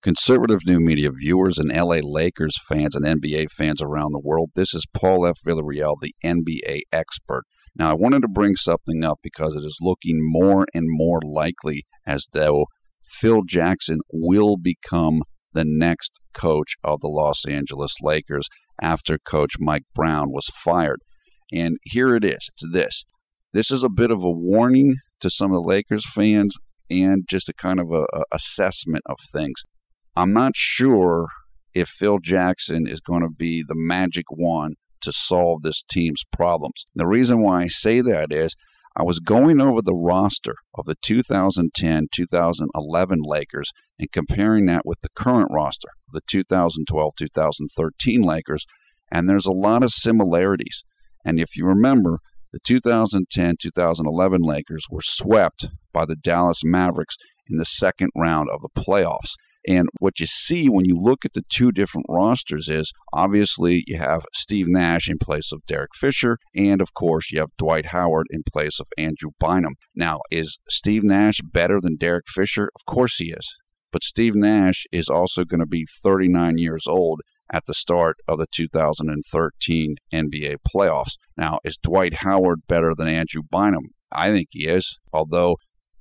Conservative new media viewers and LA Lakers fans and NBA fans around the world, this is Paul F. Villarreal, the NBA expert. Now, I wanted to bring something up because it is looking more and more likely as though Phil Jackson will become the next coach of the Los Angeles Lakers after Coach Mike Brown was fired. And here it is. It's this. This is a bit of a warning to some of the Lakers fans and just a kind of a assessment of things. I'm not sure if Phil Jackson is going to be the magic wand to solve this team's problems. The reason why I say that is I was going over the roster of the 2010-2011 Lakers and comparing that with the current roster, the 2012-2013 Lakers, and there's a lot of similarities. And if you remember, the 2010-2011 Lakers were swept by the Dallas Mavericks in the second round of the playoffs. And what you see when you look at the two different rosters is, obviously, you have Steve Nash in place of Derek Fisher, and, of course, you have Dwight Howard in place of Andrew Bynum. Now, is Steve Nash better than Derek Fisher? Of course he is. But Steve Nash is also going to be 39 years old at the start of the 2013 NBA playoffs. Now, is Dwight Howard better than Andrew Bynum? I think he is, although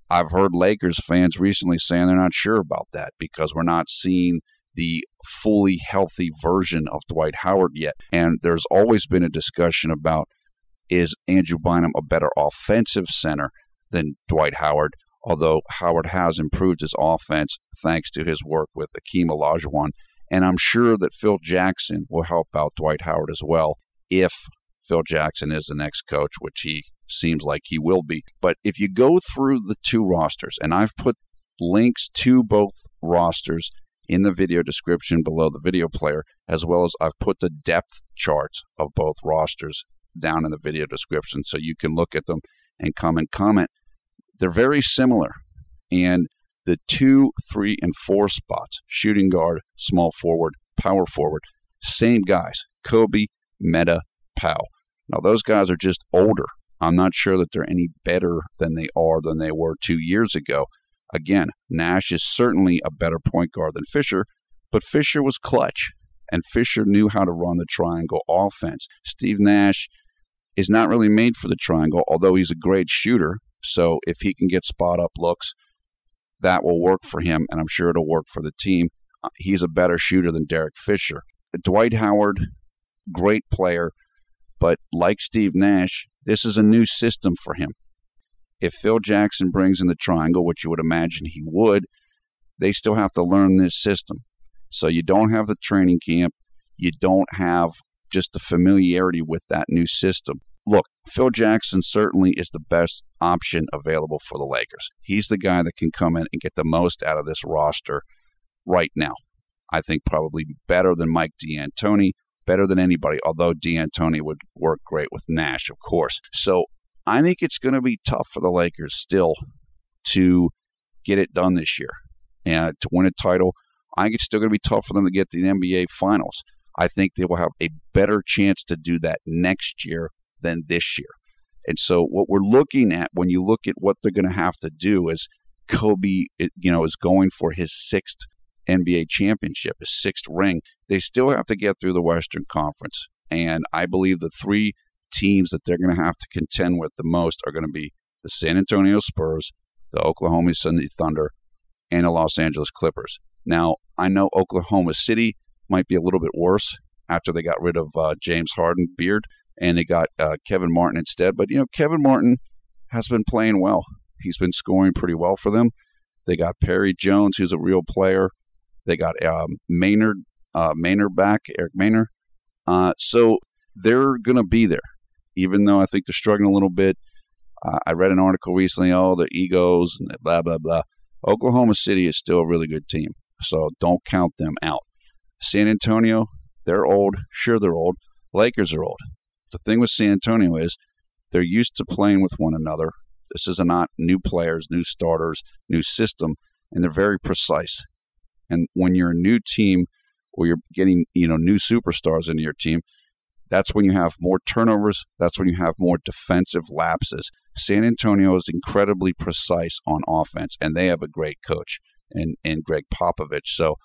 I've heard Lakers fans recently saying they're not sure about that because we're not seeing the fully healthy version of Dwight Howard yet. And there's always been a discussion about, is Andrew Bynum a better offensive center than Dwight Howard, although Howard has improved his offense thanks to his work with Akeem Olajuwon. And I'm sure that Phil Jackson will help out Dwight Howard as well if Phil Jackson is the next coach, which he seems like he will be. But if you go through the two rosters, and I've put links to both rosters in the video description below the video player, as well as I've put the depth charts of both rosters down in the video description so you can look at them and comment. They're very similar. And the 2, 3, and 4 spots, shooting guard, small forward, power forward, same guys, Kobe, Metta, Powell. Now, those guys are just older. I'm not sure that they're any better than they were 2 years ago. Again, Nash is certainly a better point guard than Fisher, but Fisher was clutch, and Fisher knew how to run the triangle offense. Steve Nash is not really made for the triangle, although he's a great shooter. So if he can get spot-up looks, that will work for him, and I'm sure it'll work for the team. He's a better shooter than Derek Fisher. Dwight Howard, great player, but like Steve Nash, this is a new system for him. If Phil Jackson brings in the triangle, which you would imagine he would, they still have to learn this system. So you don't have the training camp. You don't have just the familiarity with that new system. Look, Phil Jackson certainly is the best option available for the Lakers. He's the guy that can come in and get the most out of this roster right now. I think probably better than Mike D'Antoni, better than anybody, although D'Antoni would work great with Nash, of course. So I think it's going to be tough for the Lakers still to get it done this year and to win a title. I think it's still going to be tough for them to get to the NBA Finals. I think they will have a better chance to do that next year than this year. And so what we're looking at when you look at what they're going to have to do is Kobe, is going for his 6th NBA championship, his 6th ring. They still have to get through the Western Conference. And I believe the 3 teams that they're going to have to contend with the most are going to be the San Antonio Spurs, the Oklahoma City Thunder, and the Los Angeles Clippers. Now, I know Oklahoma City might be a little bit worse after they got rid of James Harden, Beard, and they got Kevin Martin instead. But, Kevin Martin has been playing well. He's been scoring pretty well for them. They got Perry Jones, who's a real player. They got Maynard back, Eric Maynard. So they're going to be there, even though I think they're struggling a little bit. I read an article recently, their egos and blah, blah, blah. Oklahoma City is still a really good team, so don't count them out. San Antonio, they're old. Sure, they're old. Lakers are old. The thing with San Antonio is they're used to playing with one another. This is not new players, new starters, new system, and they're very precise. And when you're a new team or you're getting, new superstars into your team, that's when you have more turnovers. That's when you have more defensive lapses. San Antonio is incredibly precise on offense, and they have a great coach in Greg Popovich. So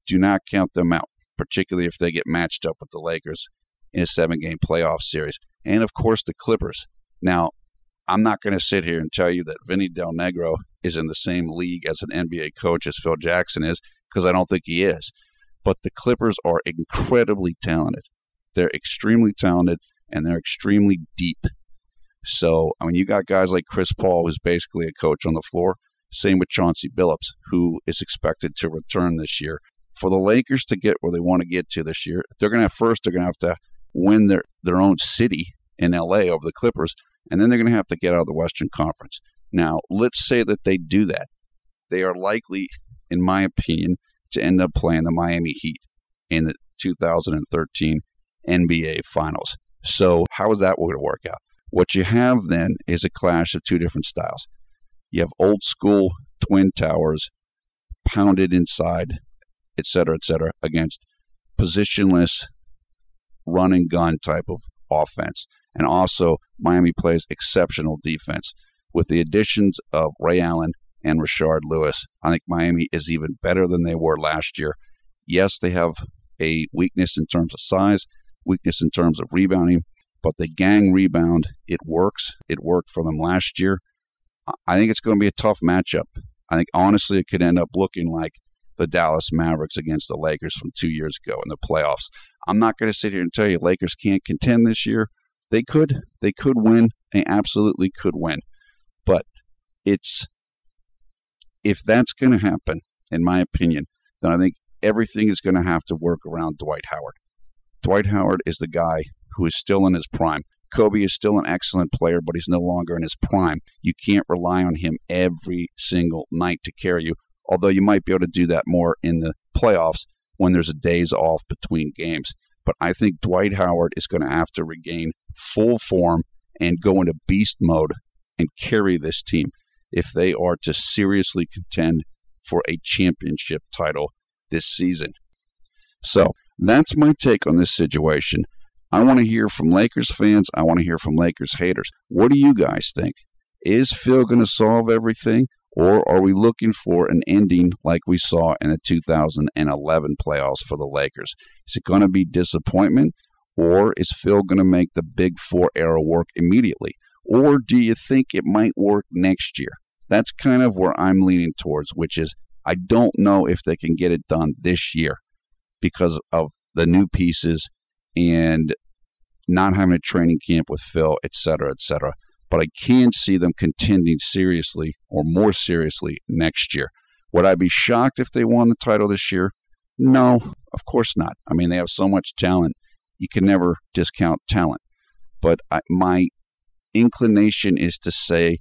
Do not count them out, particularly if they get matched up with the Lakers in a 7-game playoff series. And, of course, the Clippers. Now, I'm not going to sit here and tell you that Vinny Del Negro is in the same league as an NBA coach as Phil Jackson is, because I don't think he is. But the Clippers are incredibly talented. They're extremely talented, and they're extremely deep. So, I mean, you got guys like Chris Paul, who's basically a coach on the floor. Same with Chauncey Billups, who is expected to return this year. For the Lakers to get where they want to get to this year, they're going to have to win their own city in L.A. over the Clippers, and then they're going to have to get out of the Western Conference. Now, let's say that they do that. They are likely, in my opinion, to end up playing the Miami Heat in the 2013 NBA Finals. So how is that going to work out? What you have then is a clash of two different styles. You have old school twin towers pounded inside, et cetera, against positionless run and gun type of offense. And also, Miami plays exceptional defense. With the additions of Ray Allen and Rashard Lewis, I think Miami is even better than they were last year. Yes, they have a weakness in terms of size, weakness in terms of rebounding, but the gang rebound, it works. It worked for them last year. I think it's going to be a tough matchup. I think, honestly, it could end up looking like the Dallas Mavericks against the Lakers from 2 years ago in the playoffs. I'm not going to sit here and tell you Lakers can't contend this year. They could win. They absolutely could win. But if that's going to happen, in my opinion, then I think everything is going to have to work around Dwight Howard. Dwight Howard is the guy who is still in his prime. Kobe is still an excellent player, but he's no longer in his prime. You can't rely on him every single night to carry you, although you might be able to do that more in the playoffs when there's a days off between games. But I think Dwight Howard is going to have to regain full form and go into beast mode and carry this team if they are to seriously contend for a championship title this season. So that's my take on this situation. I want to hear from Lakers fans. I want to hear from Lakers haters. What do you guys think? Is Phil going to solve everything, or are we looking for an ending like we saw in the 2011 playoffs for the Lakers? Is it going to be disappointment, or is Phil going to make the Big Four era work immediately? Or do you think it might work next year? That's kind of where I'm leaning towards, which is I don't know if they can get it done this year because of the new pieces and not having a training camp with Phil, et cetera, but I can see them contending seriously or more seriously next year. Would I be shocked if they won the title this year? No, of course not. I mean, they have so much talent. You can never discount talent. But my inclination is to say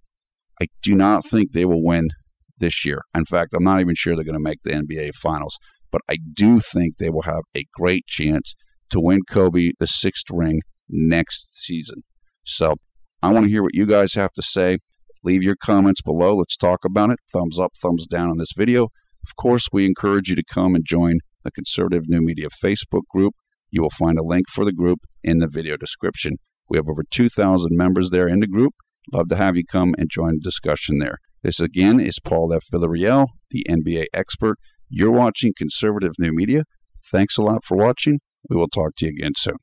I do not think they will win this year. In fact, I'm not even sure they're going to make the NBA Finals. But I do think they will have a great chance to win Kobe the 6th ring next season. So I want to hear what you guys have to say. Leave your comments below. Let's talk about it. Thumbs up, thumbs down on this video. Of course, we encourage you to come and join the Conservative New Media Facebook group. You will find a link for the group in the video description. We have over 2,000 members there in the group. Love to have you come and join the discussion there. This again is Paul F. Villarreal, the NBA expert. You're watching Conservative New Media. Thanks a lot for watching. We will talk to you again soon.